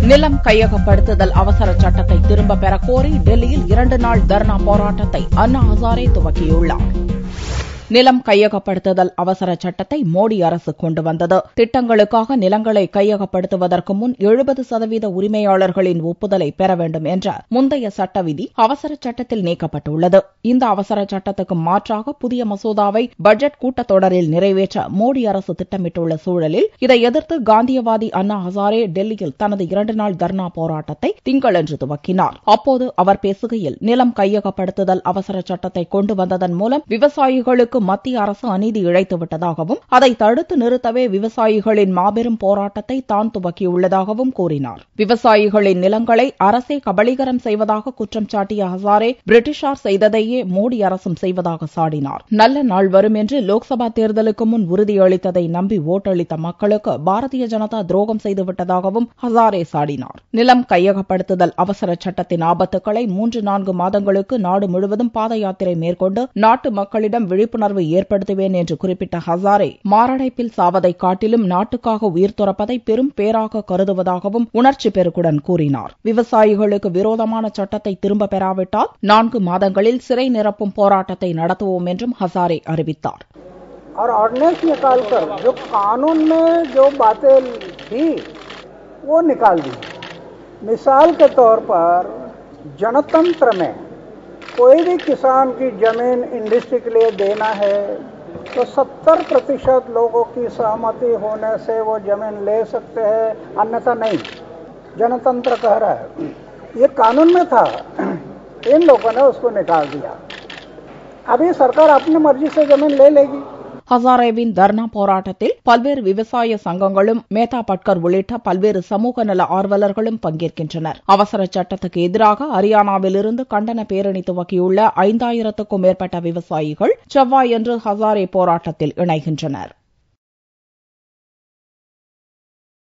நிலம் கையகப்படுத்துதல் அவசர சட்டத்தை திரும்பப் பெறக் கோரி டெல்லியில் 2 நாள் தர்ணா போராட்டத்தை அண்ணா ஹசாரே துவக்கியுள்ளார். நிலம் கையகப்படுத்துதல் அவசர சட்டத்தை மோடி அரசு கொண்டு வந்தது. திட்டங்களுக்காக நிலங்களை கையகப்படுத்துவதற்கு முன் 70% உரிமையாளர்களின் ஒப்புதலை பெற வேண்டும் என்ற முந்தைய சட்ட விதி அவசர சட்டத்தில் நீக்கப்பட்டுள்ளது. இந்த அவசர சட்டத்துக்கு மாற்றாக புதிய மசோதாவை பட்ஜெட் கூட்டத்தொடரில் நிறைவேற்ற மோடி அரசு திட்டமிட்டுள்ள சூழலில் இதை எதிர்த்து காந்தியவாதி அண்ணா ஹசாரே டெல்லியில் தனது 2 நாள் தர்ணா போராட்டத்தை திங்களன்று துவக்கினார். அப்போது அவர் பேசுகையில், நிலம் கையகப்படுத்துதல் அவசர சட்டத்தை கொண்டு வந்ததன் மூலம் விவசாயிகளுக்கு மத்திய அரசு அநீதி இழைத்துவிட்டதாகவும் அதை தடுத்து நிறுத்தவே விவசாயிகளின் மாபெரும் போராட்டத்தை தான் துவக்கியுள்ளதாகவும் கூறினார். விவசாயிகளின் நிலங்களை அரசே கபளீகரம் செய்வதாக குற்றம் சாட்டிய ஹசாரே, பிரிட்டிஷார் செய்ததையே மோடி அரசும் செய்வதாக சாடினார். நல்ல நாள் வரும் என்று லோக்சபா தேர்தலுக்கு முன் உறுதியளித்ததை நம்பி ஓட்டளித்த மக்களுக்கு பாரதிய ஜனதா துரோகம் செய்துவிட்டதாகவும் ஹசாரே சாடினார். நிலம் கையகப்படுத்துதல் அவசர சட்டத்தின் ஆபத்துக்களை 3-4 மாதங்களுக்கு நாடு முழுவதும் பாத யாத்திரை மேற்கொண்டு நாட்டு மக்களிடம் விழிப்புணர்வு ஏற்படுத்துவேன் என்று குறிப்பிட்ட ஹசாரே, மாரடைப்பில் சாவதை காட்டிலும் நாட்டுக்காக உயிர் துறப்பதை பெரும் பேராக கருதுவதாகவும் உணர்ச்சி பெருக்குடன் கூறினார். விவசாயிகளுக்கு விரோதமான சட்டத்தை திரும்ப பெறாவிட்டால் 4 மாதங்களில் சிறை நிரப்பும் போராட்டத்தை நடத்துவோம் என்றும் ஹசாரே அறிவித்தார். और ऑर्डिनेंस निकालकर जो कानून में जो बातें थी वो निकाल दी। मिसाल के तौर पर जनतंत्र में कोई भी किसान की जमीन इंडस्ट्री के लिए देना है तो 70% लोगों की सहमति होने से वो जमीन ले सकते हैं, अन्यथा नहीं। जनतंत्र कह रहा है, ये कानून में था, इन लोगों ने उसको निकाल दिया। अभी सरकार अपनी मर्जी से जमीन ले लेगी। ஹசாரேவின் தர்ணா போராட்டத்தில் பல்வேறு விவசாய சங்கங்களும் மேதா பட்கர் உள்ளிட்ட பல்வேறு சமூக நல ஆர்வலர்களும் பங்கேற்கின்றனர். அவசர சட்டத்துக்கு எதிராக ஹரியானாவிலிருந்து கண்டன பேரணி துவக்கியுள்ள 5000க்கும் மேற்பட்ட விவசாயிகள் செவ்வாயன்று ஹசாரே போராட்டத்தில் இணைகின்றனர்.